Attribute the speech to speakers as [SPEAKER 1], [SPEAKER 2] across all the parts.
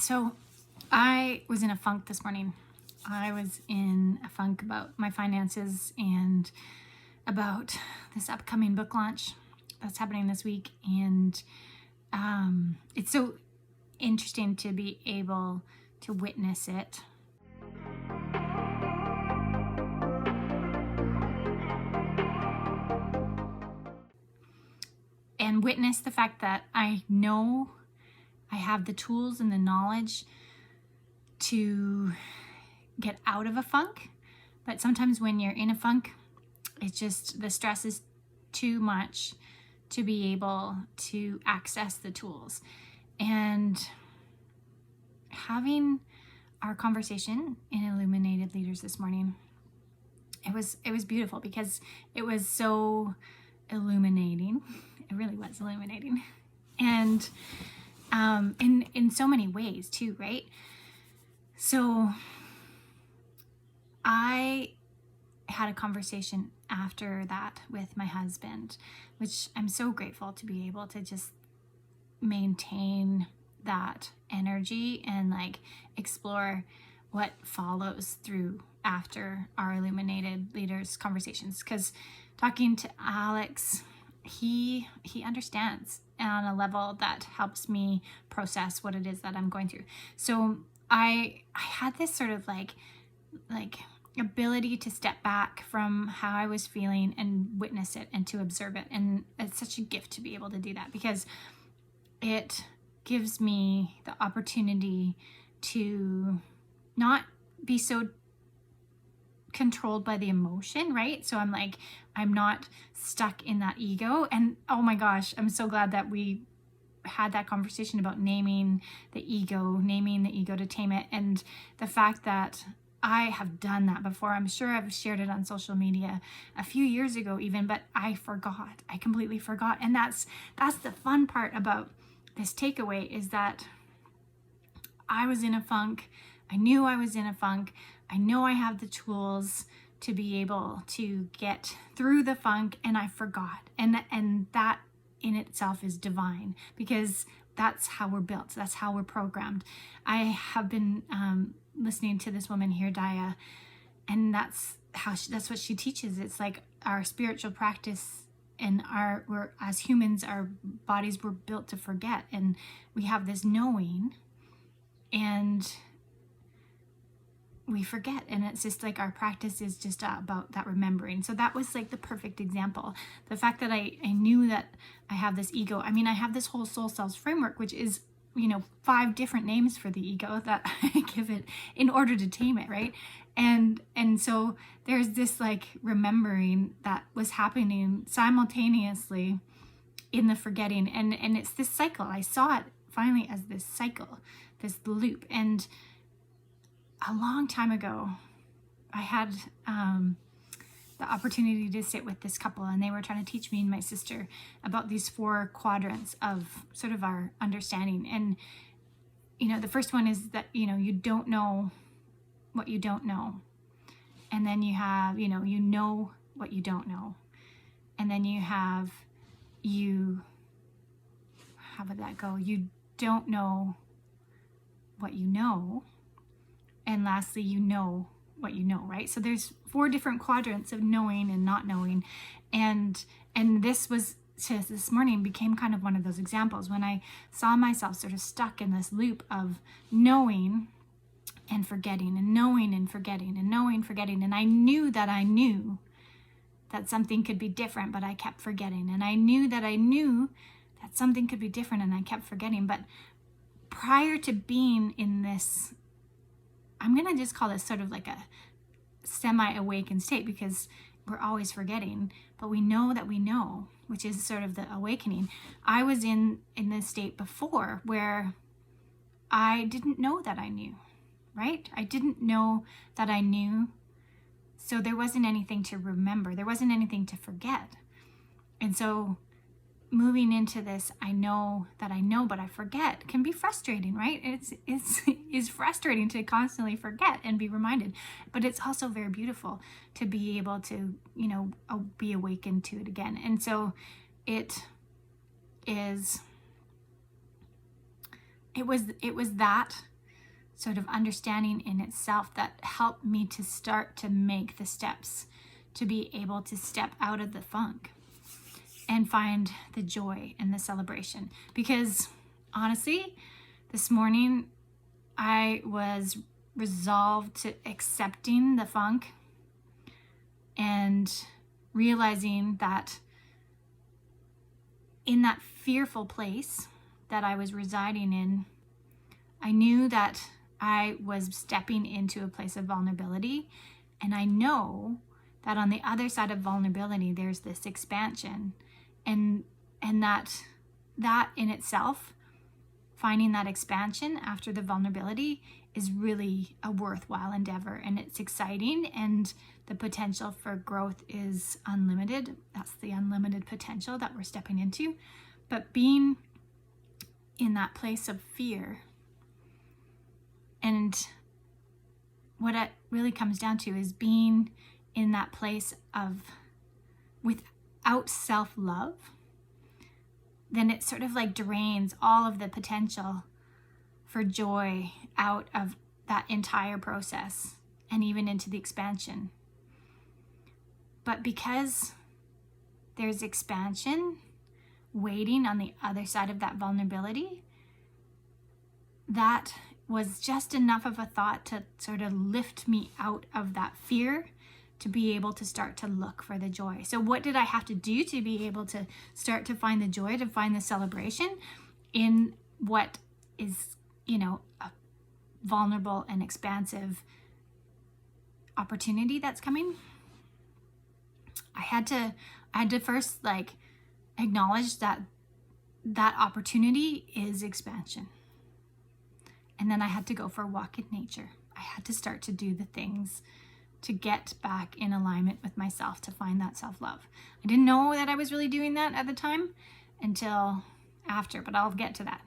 [SPEAKER 1] So I was in a funk this morning. I was in a funk about my finances and about this upcoming book launch that's happening this week. And it's so interesting to be able to witness it. And witness the fact that I know I have the tools and the knowledge to get out of a funk. But sometimes when you're in a funk, it's just the stress is too much to be able to access the tools. And having our conversation in Illuminated Leaders this morning, it was beautiful because it was so illuminating. It really was illuminating. And in so many ways too, right? So I had a conversation after that with my husband, which I'm so grateful to be able to just maintain that energy and like explore what follows through after our Illuminated Leaders conversations. Because talking to Alex, he understands on a level that helps me process what it is that I'm going through. So I had this sort of like ability to step back from how I was feeling and witness it and to observe it. And it's such a gift to be able to do that because it gives me the opportunity to not be so controlled by the emotion, right? So I'm not stuck in that ego. And oh my gosh, I'm so glad that we had that conversation about naming the ego to tame it. And the fact that I have done that before. I'm sure I've shared it on social media a few years ago even, but I forgot. I completely forgot. And that's the fun part about this takeaway is that I was in a funk. I knew I was in a funk. I know I have the tools to be able to get through the funk, and I forgot. And that in itself is divine because that's how we're built. That's how we're programmed. I have been listening to this woman here, Daya, and that's what she teaches. It's like our spiritual practice and we're as humans, our bodies were built to forget, and we have this knowing and we forget, and it's just like our practice is just about that remembering. So that was like the perfect example. The fact that I knew that I have this ego. I mean, I have this whole soul selves framework, which is 5 different names for the ego that I give it in order to tame it, right? And so there's this like remembering that was happening simultaneously in the forgetting, and it's this cycle. I saw it finally as this cycle, this loop. And a long time ago, I had the opportunity to sit with this couple, and they were trying to teach me and my sister about these 4 quadrants of sort of our understanding. And the first one is that you don't know what you don't know, and then you have you know what you don't know, and then you have how would that go? You don't know what you know, and lastly you know what you know, right? So there's 4 different quadrants of knowing and not knowing, and this morning became kind of one of those examples when I saw myself sort of stuck in this loop of knowing and forgetting and knowing and forgetting and knowing, forgetting. And I knew that something could be different, but I kept forgetting. And I knew that something could be different, and I kept forgetting. But prior to being in this, I'm going to just call this sort of like a semi-awakened state, because we're always forgetting, but we know that we know, which is sort of the awakening. I was in this state before where I didn't know that I knew, right? I didn't know that I knew. So there wasn't anything to remember. There wasn't anything to forget. And so moving into this, I know that I know, but I forget, can be frustrating, right? It's frustrating to constantly forget and be reminded, but it's also very beautiful to be able to, be awakened to it again. And so it was that sort of understanding in itself that helped me to start to make the steps to be able to step out of the funk and find the joy and the celebration. Because honestly, this morning I was resolved to accepting the funk and realizing that in that fearful place that I was residing in, I knew that I was stepping into a place of vulnerability. And I know that on the other side of vulnerability, there's this expansion. And that in itself, finding that expansion after the vulnerability is really a worthwhile endeavor, and it's exciting, and the potential for growth is unlimited. That's the unlimited potential that we're stepping into. But being in that place of fear, and what it really comes down to is being in that place of without self-love, then it sort of like drains all of the potential for joy out of that entire process and even into the expansion. But because there's expansion waiting on the other side of that vulnerability, that was just enough of a thought to sort of lift me out of that fear to be able to start to look for the joy. So what did I have to do to be able to start to find the joy, to find the celebration in what is, a vulnerable and expansive opportunity that's coming? I had to first acknowledge that opportunity is expansion. And then I had to go for a walk in nature. I had to start to do the things to get back in alignment with myself, to find that self-love. I didn't know that I was really doing that at the time until after, but I'll get to that.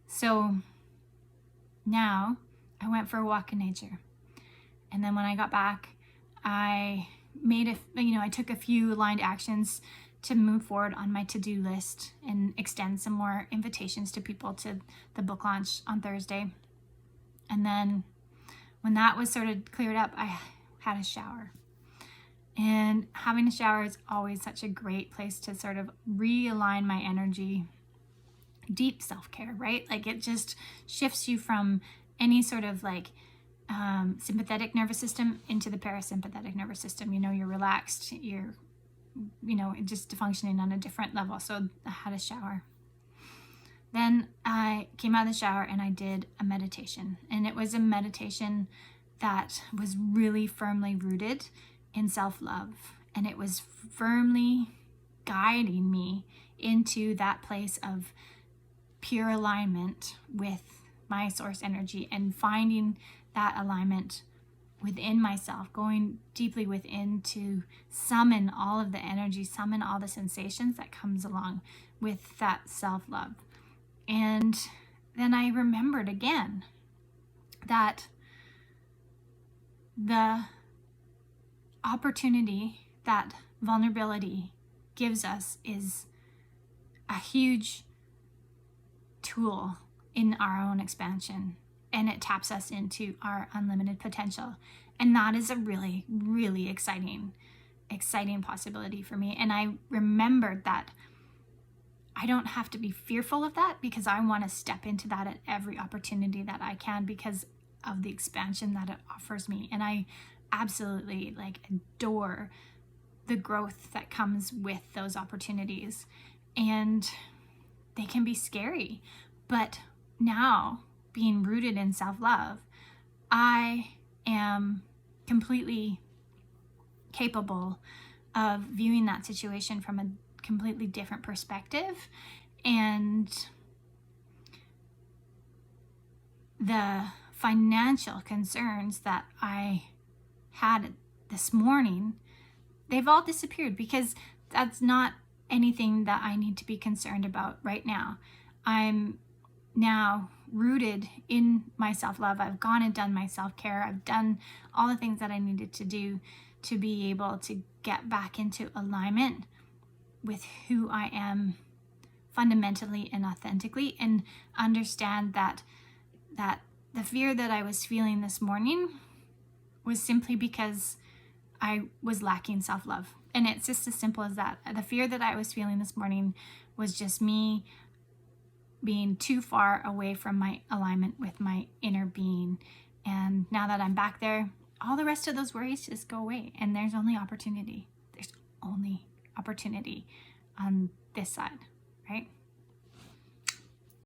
[SPEAKER 1] So now I went for a walk in nature. And then when I got back, I took a few aligned actions to move forward on my to-do list and extend some more invitations to people to the book launch on Thursday. And then when that was sort of cleared up, I had a shower. And having a shower is always such a great place to sort of realign my energy. Deep self-care, right? Like it just shifts you from any sort of sympathetic nervous system into the parasympathetic nervous system. You're relaxed, you're just functioning on a different level. So I had a shower. Then I came out of the shower and I did a meditation. And it was a meditation that was really firmly rooted in self-love. And it was firmly guiding me into that place of pure alignment with my source energy and finding that alignment within myself, going deeply within to summon all of the energy, summon all the sensations that comes along with that self-love. And then I remembered again that the opportunity that vulnerability gives us is a huge tool in our own expansion, and it taps us into our unlimited potential. And that is a really, really exciting possibility for me. And I remembered that I don't have to be fearful of that, because I want to step into that at every opportunity that I can because of the expansion that it offers me. And I absolutely adore the growth that comes with those opportunities. And they can be scary, but now being rooted in self-love, I am completely capable of viewing that situation from a completely different perspective. And the financial concerns that I had this morning, they've all disappeared, because that's not anything that I need to be concerned about right now. I'm now rooted in my self-love. I've gone and done my self-care. I've done all the things that I needed to do to be able to get back into alignment with who I am fundamentally and authentically, and understand that the fear that I was feeling this morning was simply because I was lacking self-love. And it's just as simple as that. The fear that I was feeling this morning was just me being too far away from my alignment with my inner being. And now that I'm back there, all the rest of those worries just go away. And there's only opportunity. There's only opportunity on this side, right?